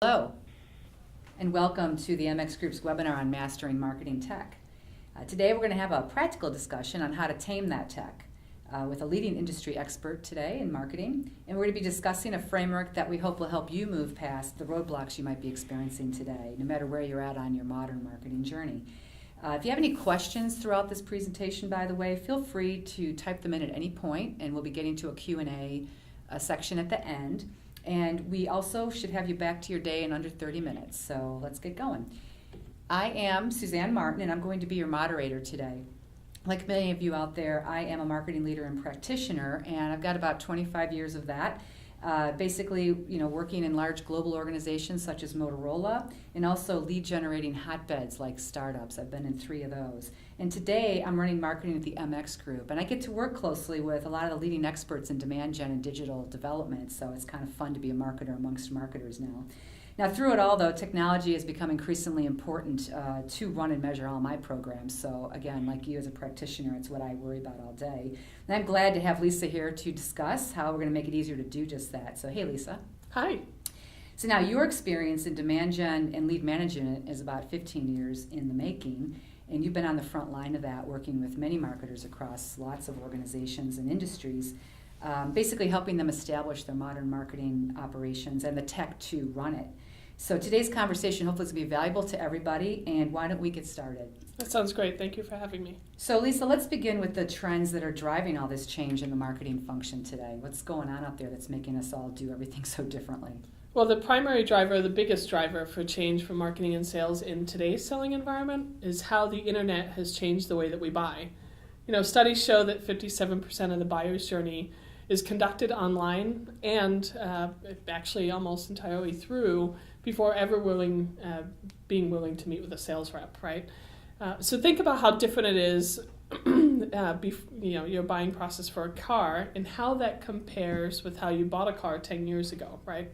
Hello, and welcome to the MX Group's webinar on Mastering Marketing Tech. Today we're going to have a practical discussion on how to tame that tech with a leading industry expert today in marketing, and we're going to be discussing a framework that we hope will help you move past the roadblocks you might be experiencing today, no matter where you're at on your modern marketing journey. If you have any questions throughout this presentation, by the way, feel free to type them in at any point, and we'll be getting to a Q&A section at the end. And we also should have you back to your day in under 30 minutes, so let's get going. I am Suzanne Martin, and I'm going to be your moderator today. Like many of you out there, I am a marketing leader and practitioner, and I've got about 25 years of that. Basically, working in large global organizations such as Motorola, and also lead generating hotbeds like startups. I've been in 3 of those. And today, I'm running marketing at the MX Group, and I get to work closely with a lot of the leading experts in demand gen and digital development, so it's kind of fun to be a marketer amongst marketers now. Now, through it all, though, technology has become increasingly important to run and measure all my programs. So, again, like you as a practitioner, it's what I worry about all day. And I'm glad to have Lisa here to discuss how we're going to make it easier to do just that. So, hey, Lisa. Hi. So now your experience in demand gen and lead management is about 15 years in the making, and you've been on the front line of that, working with many marketers across lots of organizations and industries, basically helping them establish their modern marketing operations and the tech to run it. So today's conversation hopefully is going to be valuable to everybody, and why don't we get started? That sounds great. Thank you for having me. So Lisa, let's begin with the trends that are driving all this change in the marketing function today. What's going on out there that's making us all do everything so differently? Well, the primary driver, the biggest driver for change for marketing and sales in today's selling environment is how the internet has changed the way that we buy. Studies show that 57% of the buyer's journey is conducted online and actually almost entirely through before ever being willing to meet with a sales rep, right? So think about how different it is, your buying process for a car and how that compares with how you bought a car 10 years ago, right?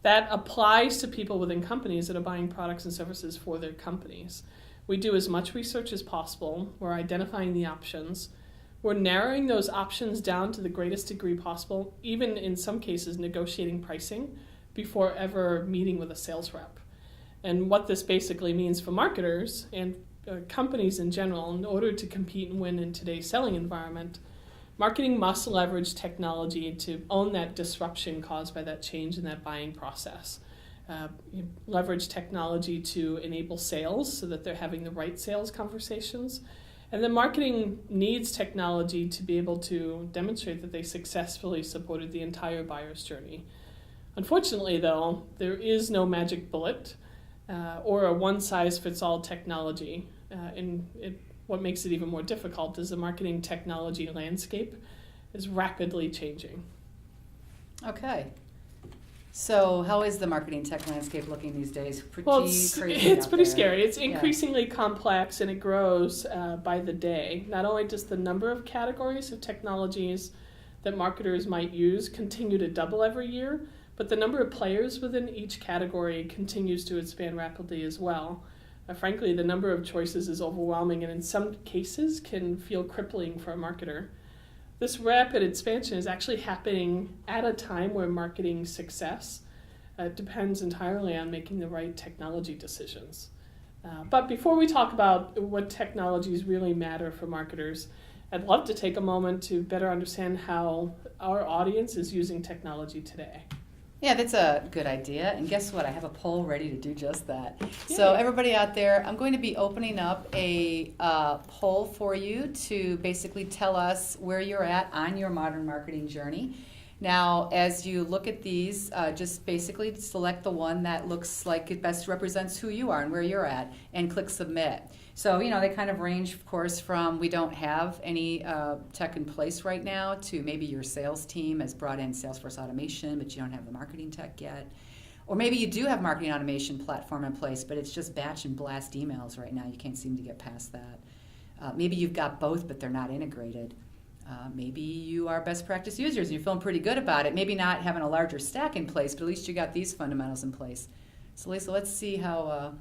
That applies to people within companies that are buying products and services for their companies. We do as much research as possible. We're identifying the options. We're narrowing those options down to the greatest degree possible, even in some cases negotiating pricing before ever meeting with a sales rep. And what this basically means for marketers and companies in general, in order to compete and win in today's selling environment, marketing must leverage technology to own that disruption caused by that change in that buying process. Leverage technology to enable sales so that they're having the right sales conversations. And then marketing needs technology to be able to demonstrate that they successfully supported the entire buyer's journey. Unfortunately, though, there is no magic bullet or a one-size-fits-all technology. What makes it even more difficult is the marketing technology landscape is rapidly changing. Okay. So how is the marketing tech landscape looking these days? It's Crazy pretty scary. It's increasingly complex, and it grows by the day. Not only does the number of categories of technologies that marketers might use continue to double every year, but the number of players within each category continues to expand rapidly as well. Frankly, the number of choices is overwhelming, and in some cases can feel crippling for a marketer. This rapid expansion is actually happening at a time where marketing success depends entirely on making the right technology decisions. But before we talk about what technologies really matter for marketers, I'd love to take a moment to better understand how our audience is using technology today. Yeah, that's a good idea. And guess what? I have a poll ready to do just that. Yay. So everybody out there, I'm going to be opening up a poll for you to basically tell us where you're at on your modern marketing journey. Now, as you look at these, just basically select the one that looks like it best represents who you are and where you're at, and click submit. So, they kind of range, of course, from we don't have any tech in place right now to maybe your sales team has brought in Salesforce automation, but you don't have the marketing tech yet. Or maybe you do have marketing automation platform in place, but it's just batch and blast emails right now. You can't seem to get past that. Maybe you've got both, but they're not integrated. Maybe you are best practice users and you're feeling pretty good about it. Maybe not having a larger stack in place, but at least you got these fundamentals in place. So Lisa, let's see how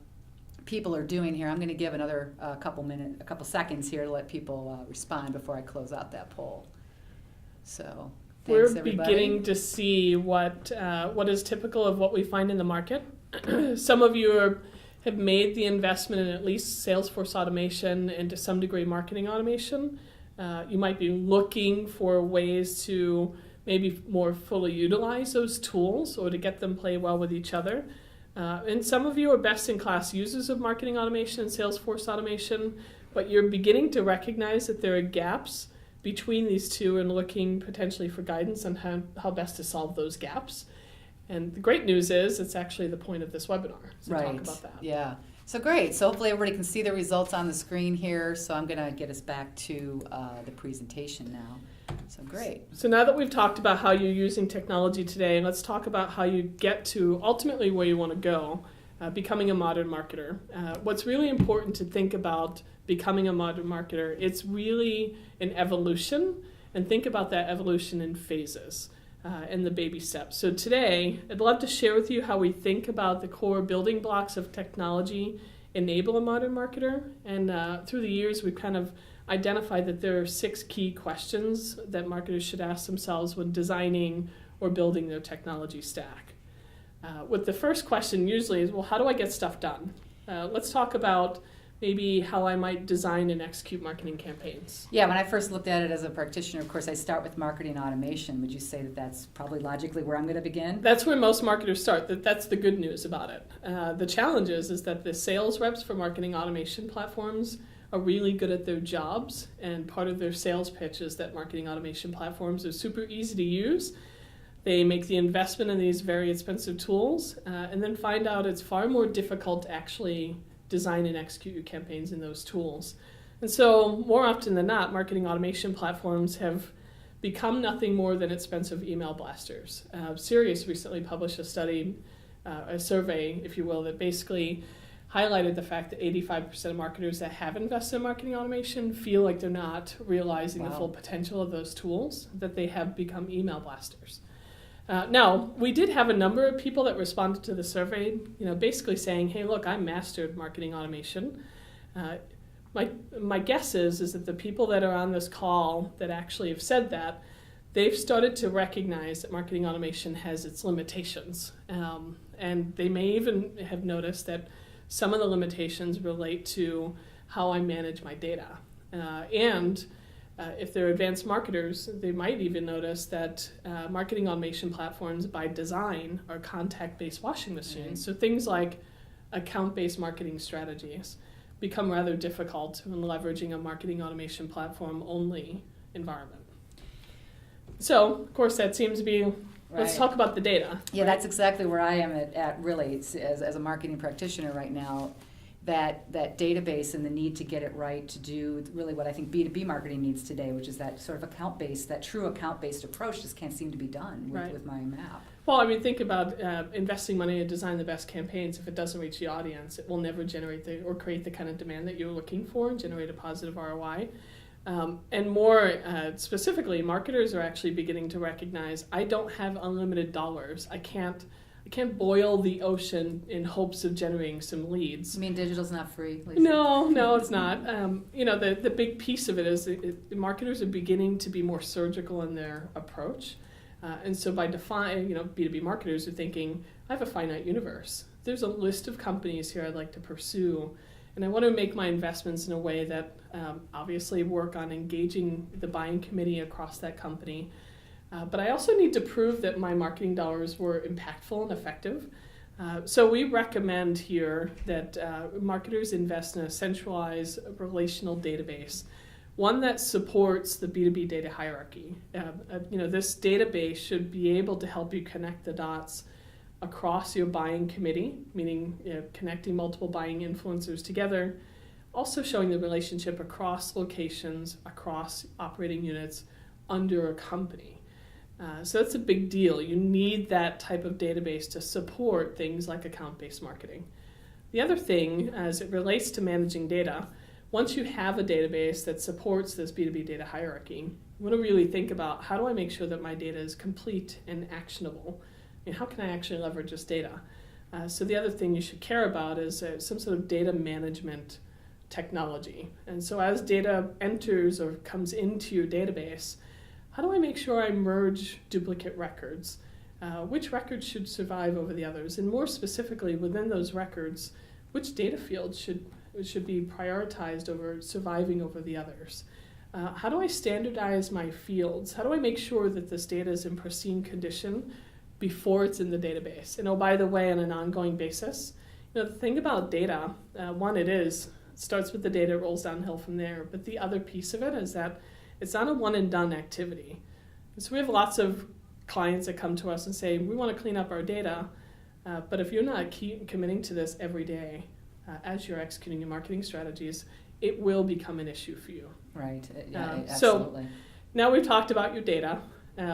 people are doing here. I'm going to give another couple seconds here to let people respond before I close out that poll. So thanks, we're everybody. beginning to see what is typical of what we find in the market. Some of you have made the investment in at least Salesforce automation and to some degree marketing automation. You might be looking for ways to maybe more fully utilize those tools or to get them play well with each other. And some of you are best-in-class users of marketing automation and Salesforce automation, but you're beginning to recognize that there are gaps between these two and looking potentially for guidance on how best to solve those gaps. And the great news is it's actually the point of this webinar. So Right. talk about that. Yeah. So great. So hopefully everybody can see the results on the screen here. So I'm going to get us back to the presentation now. So great. So now that we've talked about how you're using technology today, let's talk about how you get to ultimately where you want to go, becoming a modern marketer. What's really important to think about becoming a modern marketer, it's really an evolution, and think about that evolution in phases. And the baby steps. So today, I'd love to share with you how we think about the core building blocks of technology enable a modern marketer. And through the years, we've kind of identified that there are 6 key questions that marketers should ask themselves when designing or building their technology stack. With the first question usually is, well, how do I get stuff done? Let's talk about maybe how I might design and execute marketing campaigns. Yeah, when I first looked at it as a practitioner, of course, I start with marketing automation. Would you say that that's probably logically where I'm going to begin? That's where most marketers start. That's the good news about it. The challenge is that the sales reps for marketing automation platforms are really good at their jobs, and part of their sales pitch is that marketing automation platforms are super easy to use. They make the investment in these very expensive tools, and then find out it's far more difficult to actually design and execute your campaigns in those tools. And so more often than not, marketing automation platforms have become nothing more than expensive email blasters. Sirius recently published a study, a survey, if you will, that basically highlighted the fact that 85% of marketers that have invested in marketing automation feel like they're not realizing the full potential of those tools, that they have become email blasters. Now, we did have a number of people that responded to the survey, basically saying, hey, look, I mastered marketing automation. My guess is that the people that are on this call that actually have said that, they've started to recognize that marketing automation has its limitations. And they may even have noticed that some of the limitations relate to how I manage my data. If they're advanced marketers, they might even notice that marketing automation platforms by design are contact-based washing machines. So things like account-based marketing strategies become rather difficult when leveraging a marketing automation platform-only environment. So, of course, that seems to be, let's talk about the data. Yeah, right? That's exactly where I am at really, as a marketing practitioner right now. That database and the need to get it right to do really what I think B2B marketing needs today, which is that sort of account-based, that true account-based approach just can't seem to be done with my map. Well, I mean, think about investing money to design the best campaigns. If it doesn't reach the audience, it will never generate or create the kind of demand that you're looking for and generate a positive ROI. And more specifically, marketers are actually beginning to recognize, I don't have unlimited dollars. I can't boil the ocean in hopes of generating some leads. You mean digital's not free? Lisa? No, it's not. The big piece of it is marketers are beginning to be more surgical in their approach. And so by defining, B2B marketers are thinking, I have a finite universe. There's a list of companies here I'd like to pursue, and I want to make my investments in a way that obviously work on engaging the buying committee across that company. But I also need to prove that my marketing dollars were impactful and effective. So we recommend here that marketers invest in a centralized relational database, one that supports the B2B data hierarchy. This database should be able to help you connect the dots across your buying committee, meaning connecting multiple buying influencers together, also showing the relationship across locations, across operating units under a company. So that's a big deal. You need that type of database to support things like account-based marketing. The other thing, as it relates to managing data, once you have a database that supports this B2B data hierarchy, you want to really think about, how do I make sure that my data is complete and actionable? And how can I actually leverage this data? So the other thing you should care about is some sort of data management technology. And so as data enters or comes into your database, how do I make sure I merge duplicate records? which records should survive over the others? And more specifically, within those records, which data fields should be prioritized over surviving over the others? How do I standardize my fields? How do I make sure that this data is in pristine condition before it's in the database? And oh, by the way, on an ongoing basis, the thing about data, one, it starts with the data, it rolls downhill from there. But the other piece of it is that it's not a one and done activity. So we have lots of clients that come to us and say, we want to clean up our data, but if you're not committing to this every day as you're executing your marketing strategies, it will become an issue for you. Right, absolutely. So now we've talked about your data,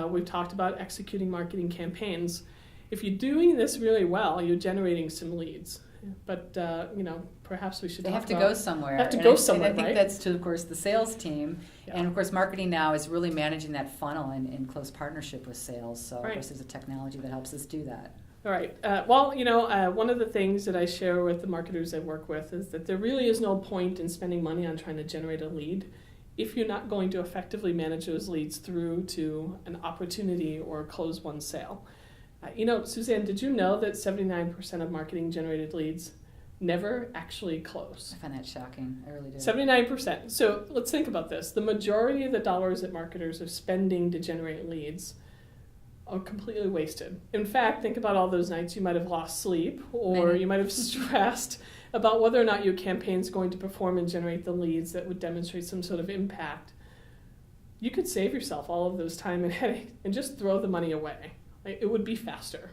we've talked about executing marketing campaigns. If you're doing this really well, you're generating some leads. But perhaps we should. They have to go somewhere. Have to go somewhere, and I think that's to, of course, the sales team, Yeah. and of course, marketing now is really managing that funnel in close partnership with sales. So, Right. of course, there's a technology that helps us do that. All right. One of the things that I share with the marketers I work with is that there really is no point in spending money on trying to generate a lead if you're not going to effectively manage those leads through to an opportunity or close one sale. Suzanne, did you know that 79% of marketing-generated leads never actually close? I find that shocking. I really do. 79%. So let's think about this. The majority of the dollars that marketers are spending to generate leads are completely wasted. In fact, think about all those nights you might have lost sleep, or you might have stressed about whether or not your campaign is going to perform and generate the leads that would demonstrate some sort of impact. You could save yourself all of those time and headache and just throw the money away. It would be faster.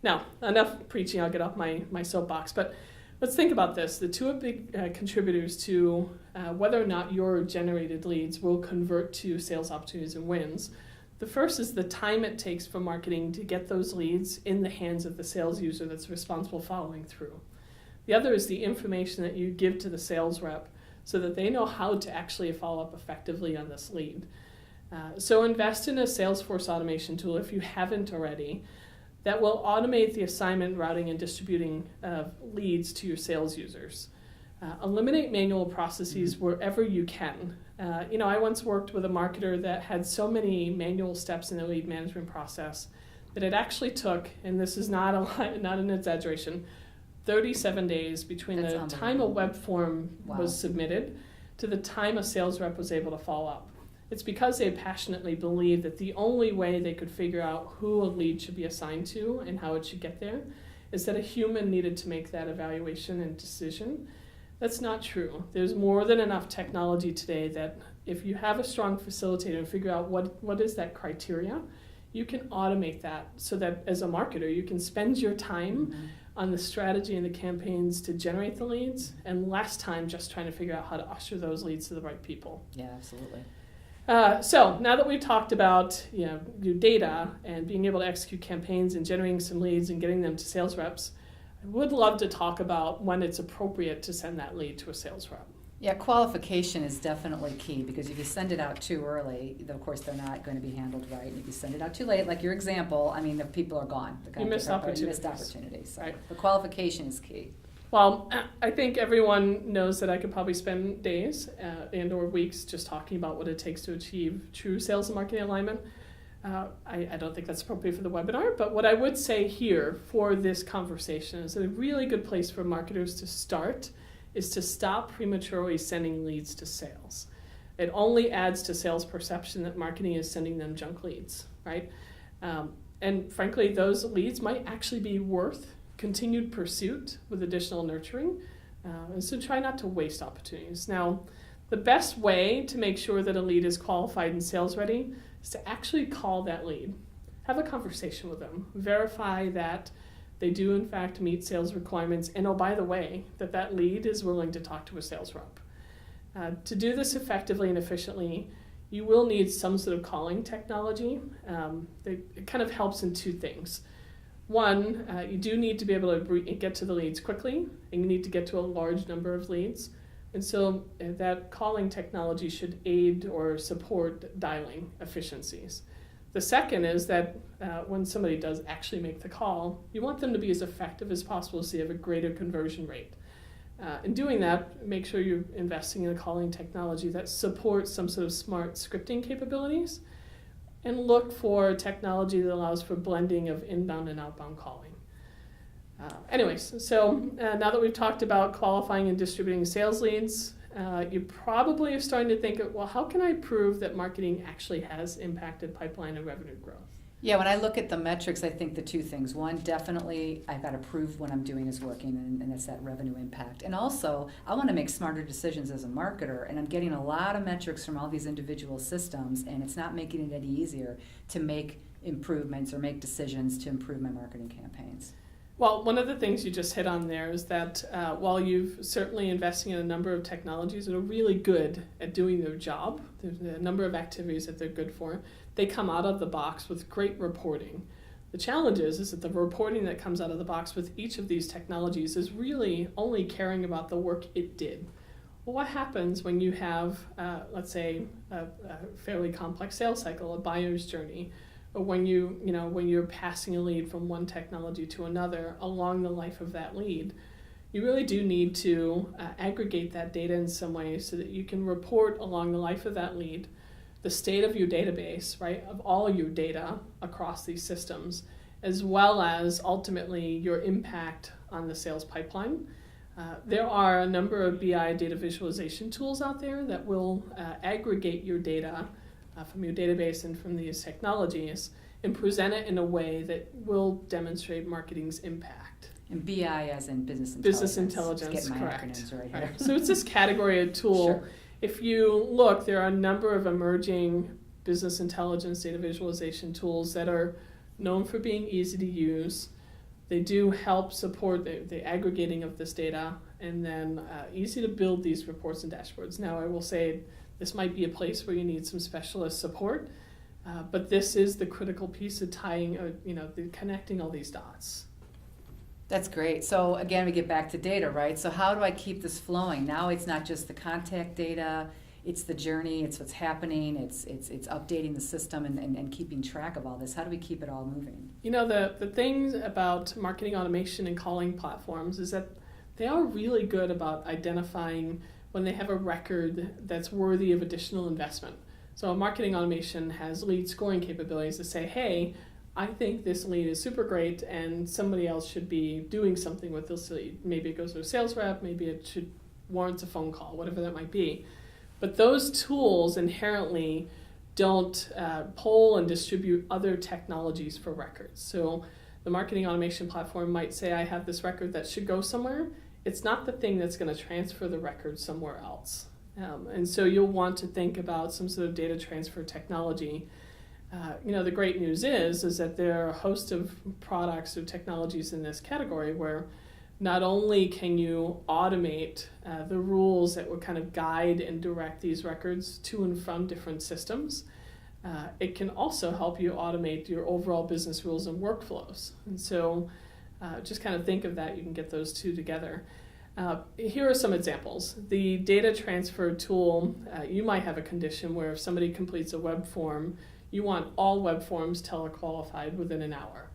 Now, enough preaching, I'll get off my soapbox, but let's think about this. The two big contributors to whether or not your generated leads will convert to sales opportunities and wins. The first is the time it takes for marketing to get those leads in the hands of the sales user that's responsible following through. The other is the information that you give to the sales rep so that they know how to actually follow up effectively on this lead. So invest in a Salesforce automation tool if you haven't already that will automate the assignment, routing, and distributing of leads to your sales users. Eliminate manual processes wherever you can. I once worked with a marketer that had so many manual steps in the lead management process that it actually took, and this is not an exaggeration, 37 days between the time a web form was submitted to the time a sales rep was able to follow up. It's because they passionately believed that the only way they could figure out who a lead should be assigned to and how it should get there is that a human needed to make that evaluation and decision. That's not true. There's more than enough technology today that if you have a strong facilitator and figure out what is that criteria, you can automate that so that as a marketer, you can spend your time on the strategy and the campaigns to generate the leads and less time just trying to figure out how to usher those leads to the right people. Yeah, absolutely. So now that we've talked about your data and being able to execute campaigns and generating some leads and getting them to sales reps, I would love to talk about when it's appropriate to send that lead to a sales rep. Yeah, qualification is definitely key because if you send it out too early, of course they're not going to be handled right. And if you send it out too late, like your example, the people are gone. You missed opportunities. You missed opportunities. So right. The qualification is key. Well, I think everyone knows that I could probably spend days and or weeks just talking about what it takes to achieve true sales and marketing alignment. I don't think that's appropriate for the webinar, but what I would say here for this conversation is a really good place for marketers to start is to stop prematurely sending leads to sales. It only adds to sales perception that marketing is sending them junk leads, right? And frankly, those leads might actually be worth continued pursuit with additional nurturing. And so try not to waste opportunities. Now, the best way to make sure that a lead is qualified and sales ready is to actually call that lead. Have a conversation with them. Verify that they do in fact meet sales requirements. And oh, by the way, that lead is willing to talk to a sales rep. To do this effectively and efficiently, you will need some sort of calling technology. It kind of helps in two things. One, you do need to be able to get to the leads quickly, and you need to get to a large number of leads. And so that calling technology should aid or support dialing efficiencies. The second is that when somebody does actually make the call, you want them to be as effective as possible so you have a greater conversion rate. In doing that, make sure you're investing in a calling technology that supports some sort of smart scripting capabilities. and look for technology that allows for blending of inbound and outbound calling. Now that we've talked about qualifying and distributing sales leads, you probably are starting to think, well, how can I prove that marketing actually has impacted pipeline and revenue growth? Yeah, when I look at the metrics, I think the two things. One, definitely I've got to prove what I'm doing is working, and it's that revenue impact. And also, I want to make smarter decisions as a marketer, and I'm getting a lot of metrics from all these individual systems, and it's not making it any easier to make improvements or make decisions to improve my marketing campaigns. Well, one of the things you just hit on there is that while you've certainly investing in a number of technologies that are really good at doing their job, there's a number of activities that they're good for, they come out of the box with great reporting. The challenge is that the reporting that comes out of the box with each of these technologies is really only caring about the work it did. Well, what happens when you have, let's say, a fairly complex sales cycle, a buyer's journey, or when you're passing a lead from one technology to another along the life of that lead? You really do need to aggregate that data in some way so that you can report along the life of that lead the state of your database, right, of all your data across these systems, as well as ultimately your impact on the sales pipeline. There are a number of BI data visualization tools out there that will aggregate your data from your database and from these technologies and present it in a way that will demonstrate marketing's impact. And BI as in business intelligence. Business intelligence, Just getting my correct. acronyms right here. So it's this category of tool. Sure. If you look, there are a number of emerging business intelligence data visualization tools that are known for being easy to use. They do help support the aggregating of this data, and then easy to build these reports and dashboards. Now, I will say this might be a place where you need some specialist support, but this is the critical piece of tying, connecting all these dots. That's great. So again, we get back to data, right? So how do I keep this flowing? Now it's not just the contact data, it's the journey, it's what's happening, it's updating the system and keeping track of all this. How do we keep it all moving? You know, the thing about marketing automation and calling platforms is that they are really good about identifying when they have a record that's worthy of additional investment. So marketing automation has lead scoring capabilities to say, hey, I think this lead is super great and somebody else should be doing something with this lead. Maybe it goes to a sales rep, maybe it warrants a phone call, whatever that might be. But those tools inherently don't pull and distribute other technologies for records. So the marketing automation platform might say, I have this record that should go somewhere. It's not the thing that's going to transfer the record somewhere else. And so you'll want to think about some sort of data transfer technology. The great news is that there are a host of products or technologies in this category where not only can you automate the rules that would kind of guide and direct these records to and from different systems, it can also help you automate your overall business rules and workflows. And so just kind of think of that. You can get those two together. Here are some examples. The data transfer tool, you might have a condition where if somebody completes a web form, you want all web forms telequalified within an hour.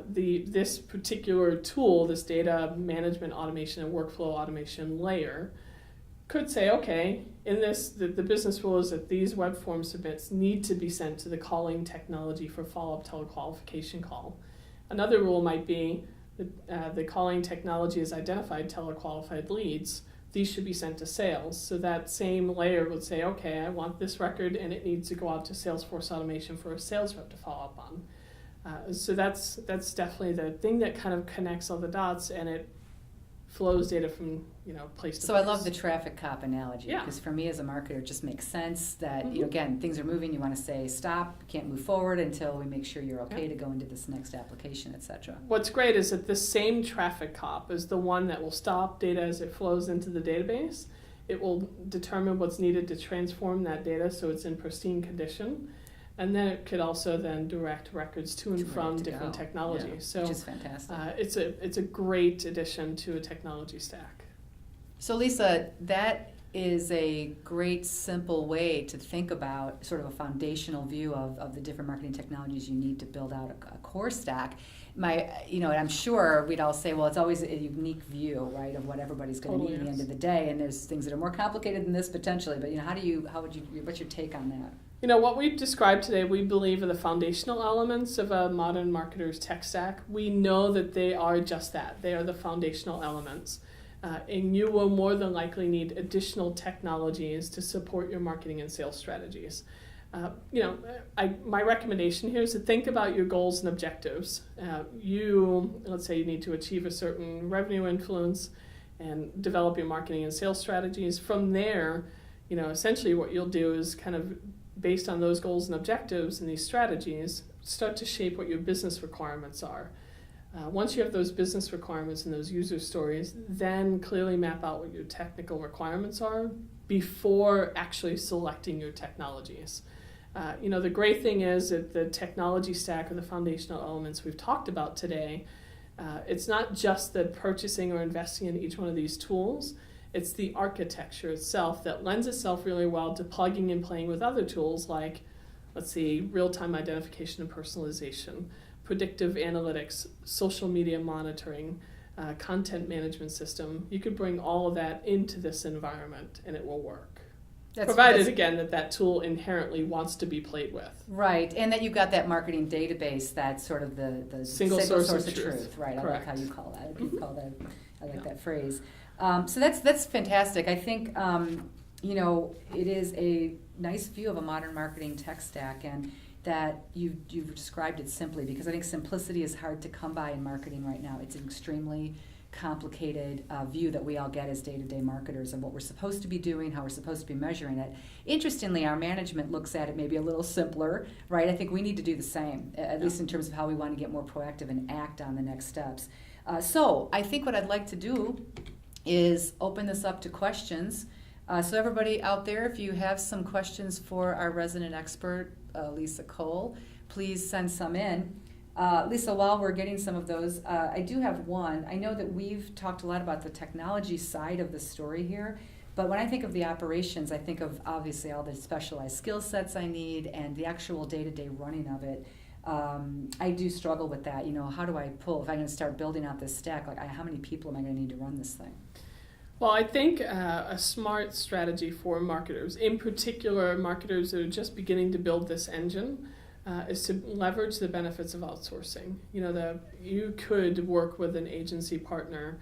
This particular tool, this data management automation and workflow automation layer, could say, okay, in this, the business rule is that these web form submits need to be sent to the calling technology for follow-up telequalification call. Another rule might be that the calling technology has identified telequalified leads. These should be sent to sales. So that same layer would say, okay, I want this record and it needs to go out to Salesforce automation for a sales rep to follow up on. So that's definitely the thing that kind of connects all the dots, and it flows data from place to place. So I love the traffic cop analogy, Yeah. because for me as a marketer, it just makes sense that again, things are moving. You want to say stop, can't move forward until we make sure you're okay to go into this next application, etc. What's great is that this same traffic cop is the one that will stop data as it flows into the database. It will determine what's needed to transform that data so it's in pristine condition. And then it could also then direct records to and from different technologies. Yeah, so which is fantastic. It's a great addition to a technology stack. So Lisa, that is a great simple way to think about sort of a foundational view of the different marketing technologies you need to build out a core stack. And I'm sure we'd all say, well, it's always a unique view, right, of what everybody's going to need at the end of the day, and there's things that are more complicated than this potentially. But what's your take on that? What we've described today, we believe are the foundational elements of a modern marketer's tech stack. We know that they are just that. They are the foundational elements. And you will more than likely need additional technologies to support your marketing and sales strategies. My recommendation here is to think about your goals and objectives. Let's say you need to achieve a certain revenue influence and develop your marketing and sales strategies. From there, essentially what you'll do is kind of based on those goals and objectives and these strategies, start to shape what your business requirements are. Once you have those business requirements and those user stories, then clearly map out what your technical requirements are before actually selecting your technologies. The great thing is that the technology stack or the foundational elements we've talked about today, it's not just the purchasing or investing in each one of these tools, it's the architecture itself that lends itself really well to plugging and playing with other tools like, let's see, real-time identification and personalization, predictive analytics, social media monitoring, content management system. You could bring all of that into this environment and it will work. Provided, again, that tool inherently wants to be played with. Right, and that you've got that marketing database that's sort of the single source of truth. Right, Correct. I like how you call that. You call that. I like that phrase. So that's fantastic. I think it is a nice view of a modern marketing tech stack, and that you've described it simply, because I think simplicity is hard to come by in marketing right now. It's an extremely complicated view that we all get as day-to-day marketers of what we're supposed to be doing, how we're supposed to be measuring it. Interestingly, our management looks at it maybe a little simpler, right? I think we need to do the same, at least in terms of how we want to get more proactive and act on the next steps. So I think what I'd like to do is open this up to questions. So everybody out there, if you have some questions for our resident expert, Lisa Cole, please send some in. Lisa, while we're getting some of those, I do have one. I know that we've talked a lot about the technology side of the story here, but when I think of the operations, I think of obviously all the specialized skill sets I need and the actual day-to-day running of it. I do struggle with that. How do I pull, if I'm going to start building out this stack, how many people am I going to need to run this thing? Well, I think a smart strategy for marketers, in particular marketers that are just beginning to build this engine, is to leverage the benefits of outsourcing. You could work with an agency partner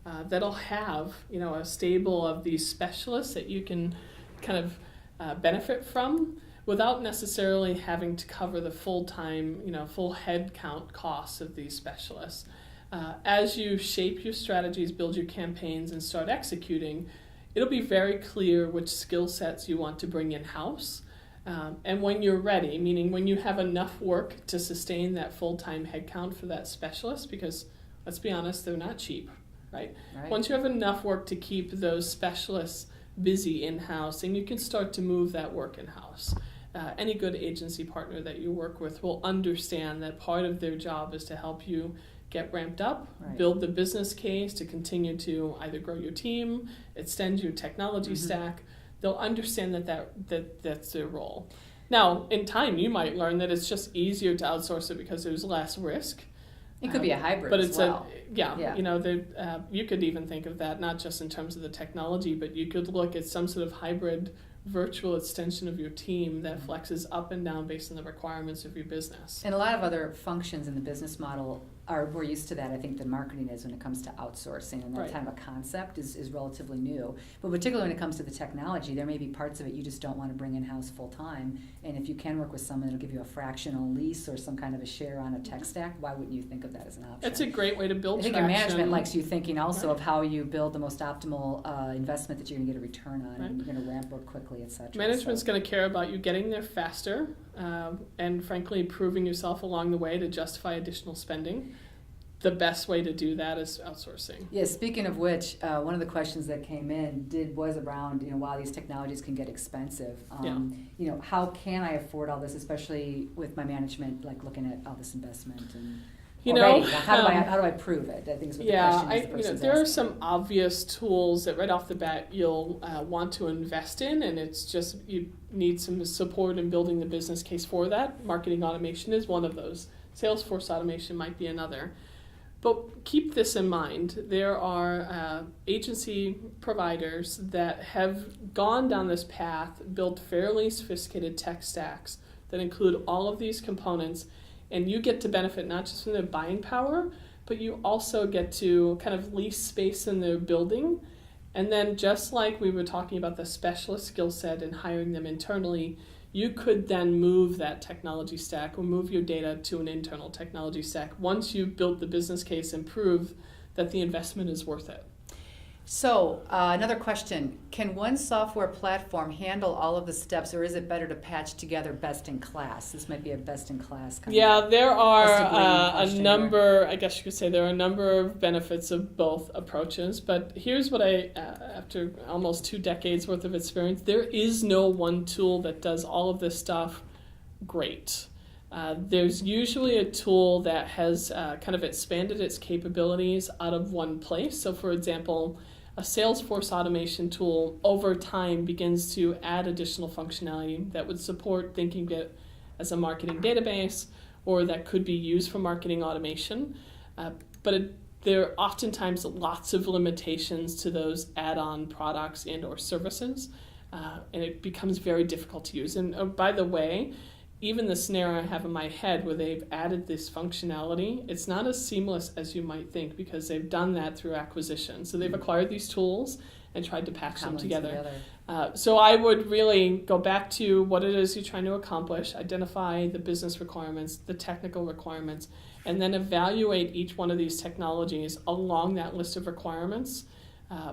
that'll have a stable of these specialists that you can kind of benefit from without necessarily having to cover the full-time, full head count costs of these specialists. As you shape your strategies, build your campaigns, and start executing, it'll be very clear which skill sets you want to bring in-house. And when you're ready, meaning when you have enough work to sustain that full-time headcount for that specialist, because let's be honest, they're not cheap, right? Once you have enough work to keep those specialists busy in-house, and you can start to move that work in-house. Any good agency partner that you work with will understand that part of their job is to help you get ramped up, build the business case to continue to either grow your team, extend your technology stack. They'll understand that's their role. Now, in time, you might learn that it's just easier to outsource it because there's less risk. It could be a hybrid but as it's well. You could even think of that not just in terms of the technology, but you could look at some sort of hybrid virtual extension of your team that flexes up and down based on the requirements of your business. And a lot of other functions in the business model are more used to that, I think, than marketing is when it comes to outsourcing, and that kind of a concept is relatively new. But particularly when it comes to the technology, there may be parts of it you just don't want to bring in-house full-time, and if you can work with someone that'll give you a fractional lease or some kind of a share on a tech stack, why wouldn't you think of that as an option? That's a great way to build traction. I think your management likes you thinking also of how you build the most optimal investment that you're going to get a return on, and you're going to ramp up quickly, et cetera. Management's going to care about you getting there faster and frankly proving yourself along the way to justify additional spending. The best way to do that is outsourcing. Yeah, speaking of which, one of the questions that came in was around, while these technologies can get expensive, how can I afford all this, especially with my management, looking at all this investment and how do I prove it? I think is what the question is. The person's there are asking. some obvious tools that right off the bat you'll want to invest in, and it's just you need some support in building the business case for that. Marketing automation is one of those. Salesforce automation might be another. But keep this in mind. There are agency providers that have gone down this path, built fairly sophisticated tech stacks that include all of these components, and you get to benefit not just from their buying power, but you also get to kind of lease space in their building. And then just like we were talking about the specialist skill set and hiring them internally, you could then move that technology stack or move your data to an internal technology stack once you've built the business case and prove that the investment is worth it. So another question, can one software platform handle all of the steps, or is it better to patch together best in class? This might be a best in class kind of. There are a number, here. I guess you could say there are a number of benefits of both approaches, but here's what after almost 2 decades worth of experience, there is no one tool that does all of this stuff great. There's usually a tool that has kind of expanded its capabilities out of one place. So for example, a Salesforce automation tool over time begins to add additional functionality that would support thinking of it as a marketing database, or that could be used for marketing automation. There are oftentimes lots of limitations to those add-on products and or services, and it becomes very difficult to use. And by the way, even the scenario I have in my head where they've added this functionality, it's not as seamless as you might think because they've done that through acquisition. So they've acquired these tools and tried to patch them together. So I would really go back to what it is you're trying to accomplish, identify the business requirements, the technical requirements, and then evaluate each one of these technologies along that list of requirements.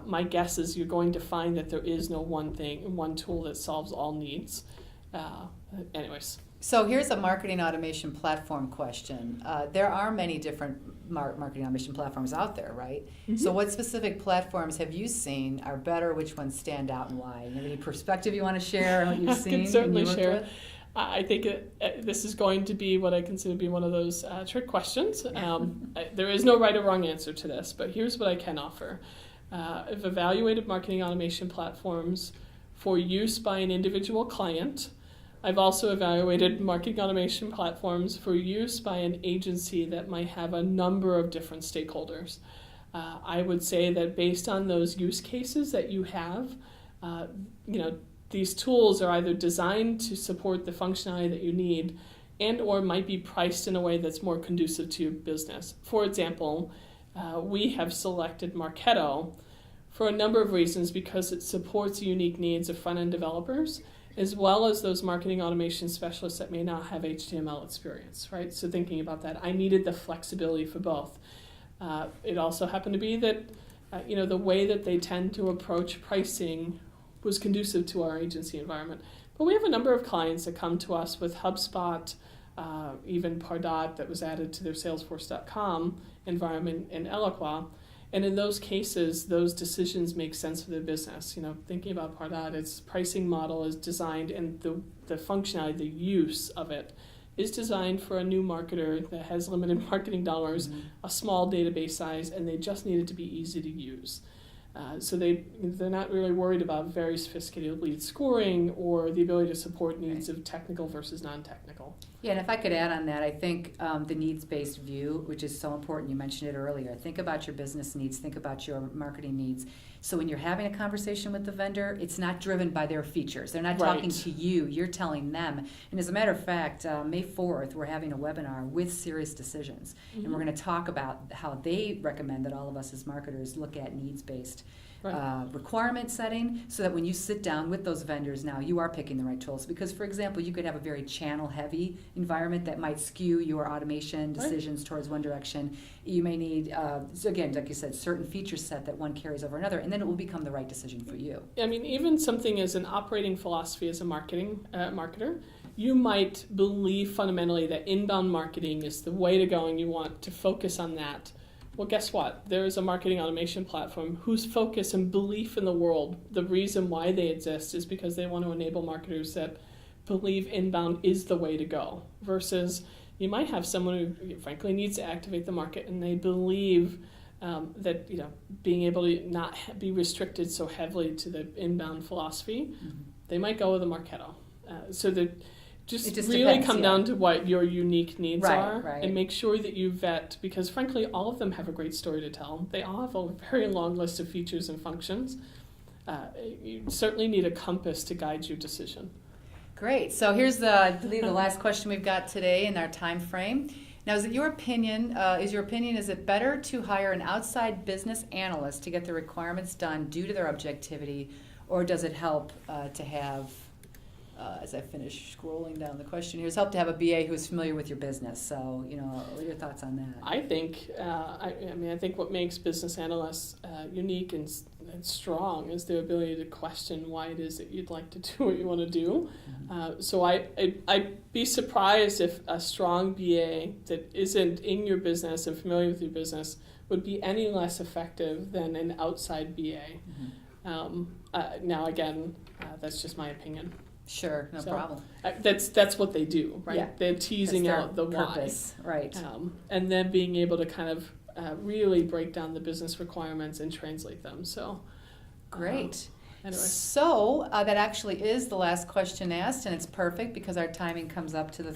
My guess is you're going to find that there is no one tool that solves all needs. Anyways. So here's a marketing automation platform question. There are many different marketing automation platforms out there, right? Mm-hmm. So what specific platforms have you seen are better? Which ones stand out and why? You have any perspective you want to share on what you've seen? I can certainly share. I think this is going to be what I consider to be one of those trick questions. There is no right or wrong answer to this, but here's what I can offer. I've evaluated marketing automation platforms for use by an individual client. I've also evaluated marketing automation platforms for use by an agency that might have a number of different stakeholders. I would say that based on those use cases that you have, these tools are either designed to support the functionality that you need and or might be priced in a way that's more conducive to your business. For example, we have selected Marketo for a number of reasons because it supports the unique needs of front-end developers as well as those marketing automation specialists that may not have HTML experience, right? So thinking about that, I needed the flexibility for both. It also happened to be that, the way that they tend to approach pricing was conducive to our agency environment. But we have a number of clients that come to us with HubSpot, even Pardot that was added to their Salesforce.com environment in Eloqua. And in those cases, those decisions make sense for their business. Thinking about Pardot, its pricing model is designed, and the functionality, the use of it, is designed for a new marketer that has limited marketing dollars, a small database size, and they just need it to be easy to use. So they're not really worried about very sophisticated lead scoring or the ability to support needs of technical versus non-technical. Yeah, and if I could add on that, I think the needs-based view, which is so important, you mentioned it earlier. Think about your business needs, think about your marketing needs. So when you're having a conversation with the vendor, it's not driven by their features. They're not talking to you, you're telling them. And as a matter of fact, May 4th, we're having a webinar with Serious Decisions. And we're going to talk about how they recommend that all of us as marketers look at needs-based requirement setting, so that when you sit down with those vendors now, you are picking the right tools. Because, for example, you could have a very channel-heavy environment that might skew your automation decisions towards one direction. You may need, again, like you said, certain feature set that one carries over another, and then it will become the right decision for you. I mean, even something as an operating philosophy as a marketer, you might believe fundamentally that inbound marketing is the way to go and you want to focus on that. Well, guess what? There is a marketing automation platform whose focus and belief in the world, the reason why they exist is because they want to enable marketers that believe inbound is the way to go, versus you might have someone who frankly needs to activate the market and they believe that being able to not be restricted so heavily to the inbound philosophy, they might go with a Marketo. So that just It just really depends, come yeah. down to what your unique needs Right, are, right. and make sure that you vet, because frankly, all of them have a great story to tell. They all have a very long list of features and functions. You certainly need a compass to guide your decision. Great. So here's the last question we've got today in our time frame. Now, is it your opinion? Is it better to hire an outside business analyst to get the requirements done due to their objectivity, or does it help to have, as I finish scrolling down the question here, does it help to have a BA who is familiar with your business? So, what are your thoughts on that? I think, I think what makes business analysts unique and strong is their ability to question why it is that you'd like to do what you want to do. So I'd be surprised if a strong BA that isn't in your business and familiar with your business would be any less effective than an outside BA. Now, again, that's just my opinion. Sure, no problem. That's what they do, right? Yeah. They're teasing out the purpose. why. Right. And then being able to kind of really break down the business requirements and translate them. So, great. Anyway. So that actually is the last question asked, and it's perfect because our timing comes up to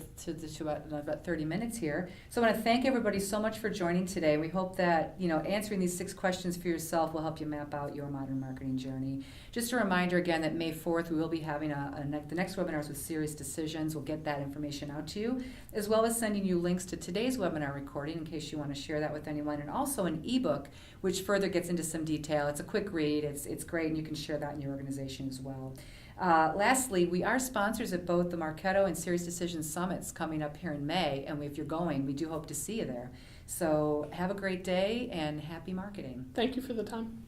about 30 minutes here. So I want to thank everybody so much for joining today. We hope that answering these 6 questions for yourself will help you map out your modern marketing journey. Just a reminder again that May 4th we will be having the next webinars with serious decisions. We'll get that information out to you, as well as sending you links to today's webinar recording in case you want to share that with anyone, and also an ebook which further gets into some detail. It's a quick read. It's great, and you can share that in your organization as well. Lastly, we are sponsors at both the Marketo and Serious Decisions Summits coming up here in May, and if you're going, we do hope to see you there. So have a great day and happy marketing. Thank you for the time.